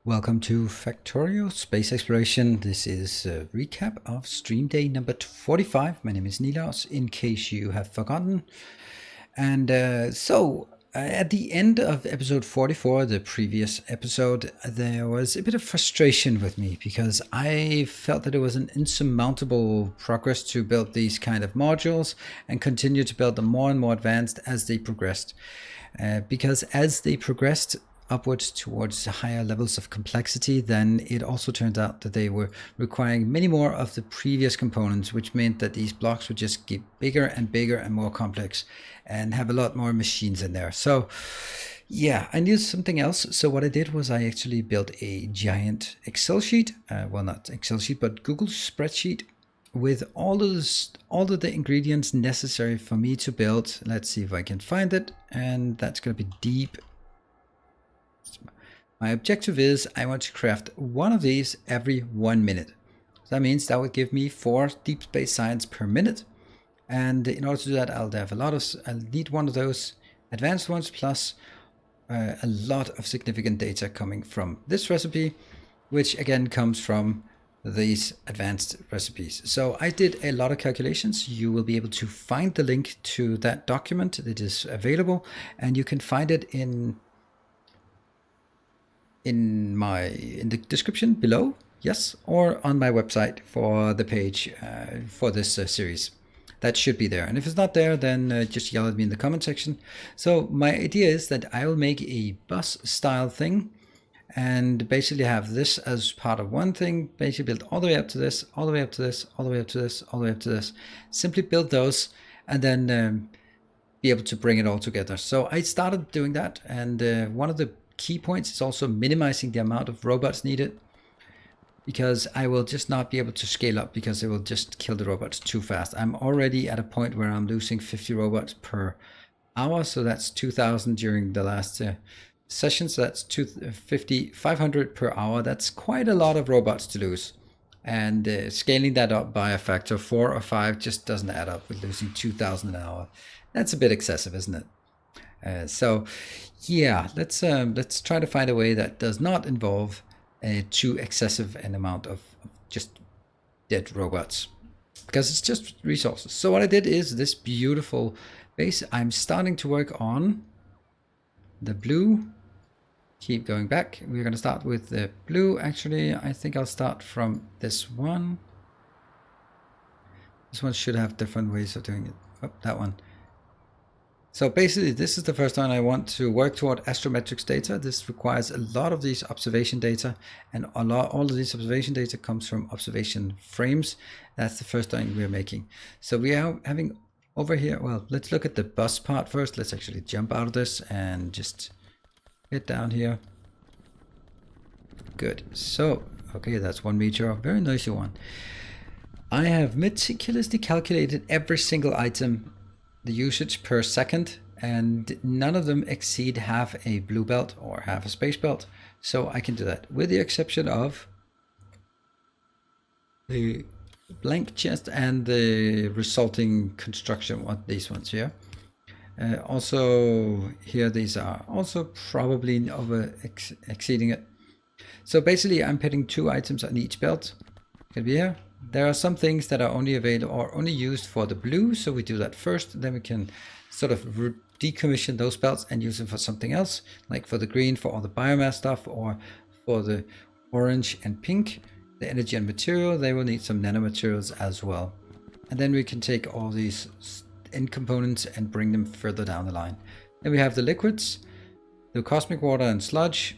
Welcome to Factorio Space Exploration. This is a recap of stream day number 45. My name is Nilaus, in case you have forgotten. And at the end of episode 44, the previous episode, there was a bit of frustration with me because I felt that it was an insurmountable progress to build these kind of modules and continue to build them more and more advanced as they progressed. Because as they progressed upwards towards higher levels of complexity, then it also turned out that they were requiring many more of the previous components, which meant that these blocks would just get bigger and bigger and more complex and have a lot more machines in there. So yeah, I needed something else. So what I did was I actually built a giant Excel sheet, well, not Excel sheet, but Google spreadsheet with all of the ingredients necessary for me to build. Let's see if I can find it. And that's going to be deep. My objective is I want to craft one of these every 1 minute. So that means that would give me 4 deep space science per minute. And in order to do that, I'll need one of those advanced ones plus a lot of significant data coming from this recipe, which again comes from these advanced recipes. So I did a lot of calculations. You will be able to find the link to that document that is available, and you can find it in the description below, yes, or on my website for the page for this series. That should be there, and if it's not there, then just yell at me in the comment section. So my idea is that I will make a bus style thing and basically have this as part of one thing, basically build all the way up to this, all the way up to this, all the way up to this, all the way up to this. Simply build those and then be able to bring it all together. So I started doing that, and one of the key points is also minimizing the amount of robots needed, because I will just not be able to scale up because it will just kill the robots too fast. I'm already at a point where I'm losing 50 robots per hour, so that's 2,000 during the last session, so that's 500 per hour. That's quite a lot of robots to lose, and scaling that up by a factor 4 or 5 just doesn't add up with losing 2,000 an hour. That's a bit excessive, isn't it? So yeah, let's try to find a way that does not involve too excessive an amount of just dead robots, because it's just resources. So what I did is this beautiful base. I'm starting to work on the blue. Keep going back. We're going to start with the blue. Actually, I think I'll start from this one. This one should have different ways of doing it. Oh, that one. So basically, this is the first time I want to work toward astrometrics data. This requires a lot of these observation data, and all of these observation data comes from observation frames. That's the first thing we're making. So we are having over here, well, let's look at the bus part first. Let's actually jump out of this and just get down here. Good. So, okay, that's one meteor, very noisy one. I have meticulously calculated every single item, the usage per second, and none of them exceed half a blue belt or half a space belt. So I can do that, with the exception of the blank chest and the resulting construction, what these ones here. Also here, these are also probably exceeding it. So basically I'm putting 2 items on each belt. Can be here. There are some things that are only available or only used for the blue, so we do that first. Then we can sort of decommission those belts and use them for something else, like for the green, for all the biomass stuff, or for the orange and pink, the energy and material. They will need some nanomaterials as well. And then we can take all these end components and bring them further down the line. Then we have the liquids, the cosmic water and sludge,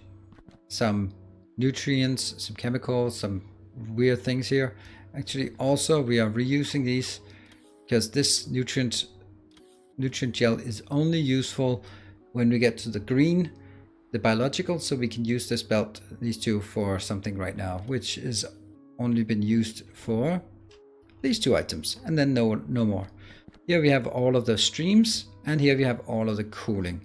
some nutrients, some chemicals, some weird things here. Actually, also we are reusing these because this nutrient gel is only useful when we get to the green, the biological, so we can use this belt, these 2, for something right now, which is only been used for these 2 items, and then no more. Here we have all of the streams, and here we have all of the cooling,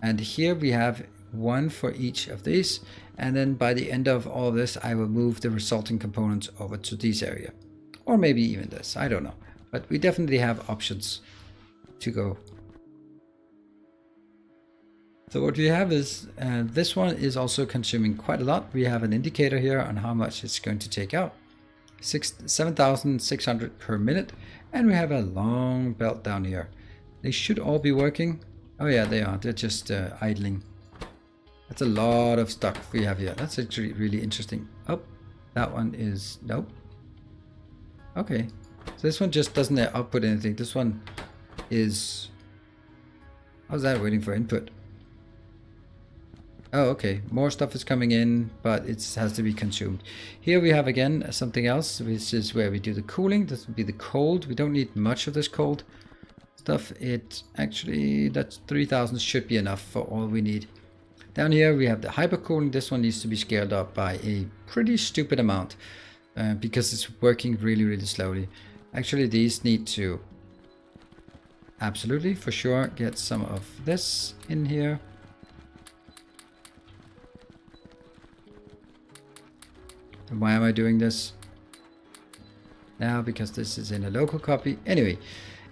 and here we have 1 for each of these. And then by the end of all this, I will move the resulting components over to this area, or maybe even this, I don't know, but we definitely have options to go. So what we have is, this one is also consuming quite a lot. We have an indicator here on how much it's going to take out. 7,600 per minute. And we have a long belt down here. They should all be working. Oh yeah, they are. They're just idling. That's a lot of stuff we have here. That's actually really interesting. Oh, that one is, nope. Okay, so this one just doesn't output anything. This one is, how's that waiting for input? Oh, okay, more stuff is coming in, but it has to be consumed. Here we have again something else, which is where we do the cooling. This would be the cold. We don't need much of this cold stuff. It actually, that's 3,000 should be enough for all we need. Down here we have the hypercooling. This one needs to be scaled up by a pretty stupid amount because it's working really, really slowly. Actually, these need to absolutely, for sure, get some of this in here. And why am I doing this now? Because this is in a local copy. Anyway,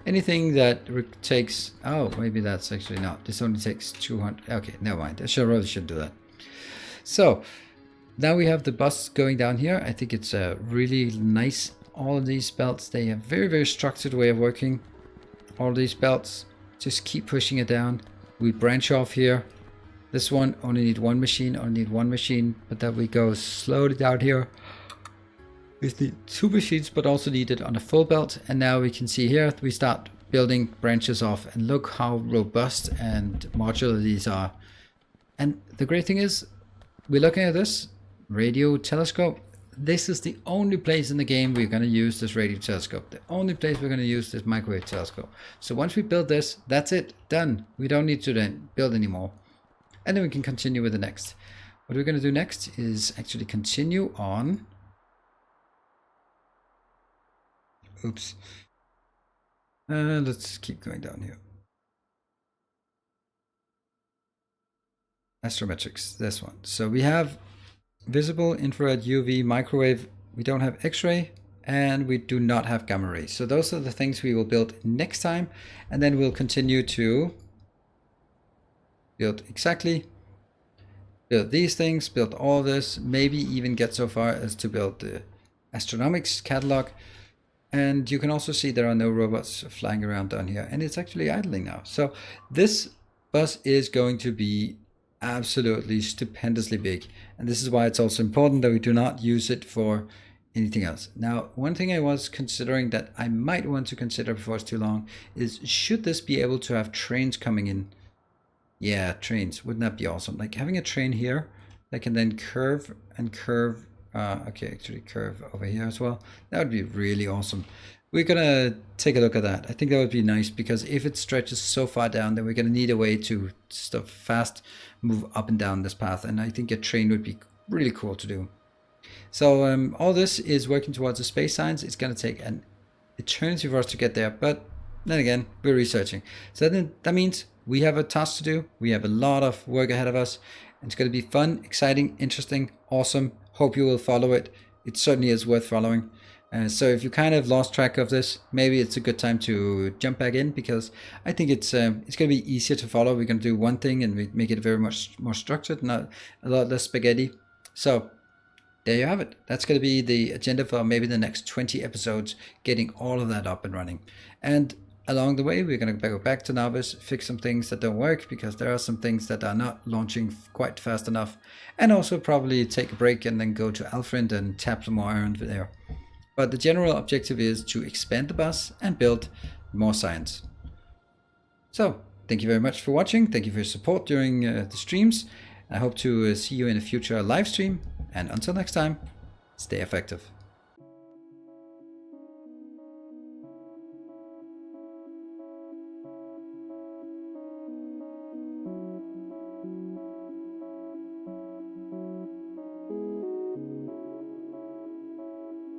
anything that takes, oh, maybe that's actually not. This only takes 200. Okay, never mind. I really should do that. So now we have the bus going down here. I think it's really nice. All of these belts, they have very, very structured way of working. All these belts, just keep pushing it down. We branch off here. This one only need one machine, but that we go slowly down here. We need two machines, but also need it on a full belt. And now we can see here, we start building branches off, and look how robust and modular these are. And the great thing is, we're looking at this radio telescope. This is the only place in the game we're going to use this radio telescope. The only place we're going to use this microwave telescope. So once we build this, that's it, done. We don't need to then build anymore. And then we can continue with the next. What we're going to do next is actually continue on. Oops. Let's keep going down here. Astrometrics, this one. So we have visible, infrared, UV, microwave. We don't have X-ray, and we do not have gamma rays. So those are the things we will build next time. And then we'll continue to build build these things, build all this, maybe even get so far as to build the astronomics catalog. And you can also see there are no robots flying around down here, and it's actually idling now. So this bus is going to be absolutely stupendously big, and this is why it's also important that we do not use it for anything else. Now, one thing I was considering that I might want to consider before it's too long is, should this be able to have trains coming in? Yeah, trains. Wouldn't that be awesome? Like having a train here that can then curve and curve. Okay, actually curve over here as well. That would be really awesome. We're gonna take a look at that. I think that would be nice, because if it stretches so far down, then we're gonna need a way to stuff fast move up and down this path. And I think a train would be really cool to do. So all this is working towards the space science. It's gonna take an eternity for us to get there, but then again, we're researching. So then that means we have a task to do. We have a lot of work ahead of us. And it's going to be fun, exciting, interesting, awesome. Hope you will follow it. It certainly is worth following. So if you kind of lost track of this, maybe it's a good time to jump back in, because I think it's going to be easier to follow. We're going to do one thing and we make it very much more structured, not a lot less spaghetti. So there you have it. That's going to be the agenda for maybe the next 20 episodes, getting all of that up and running. And along the way, we're going to go back to Navis, fix some things that don't work, because there are some things that are not launching quite fast enough, and also probably take a break and then go to Alfred and tap some more Earendel there. But the general objective is to expand the bus and build more science. So thank you very much for watching. Thank you for your support during the streams. I hope to see you in a future live stream. And until next time, stay effective.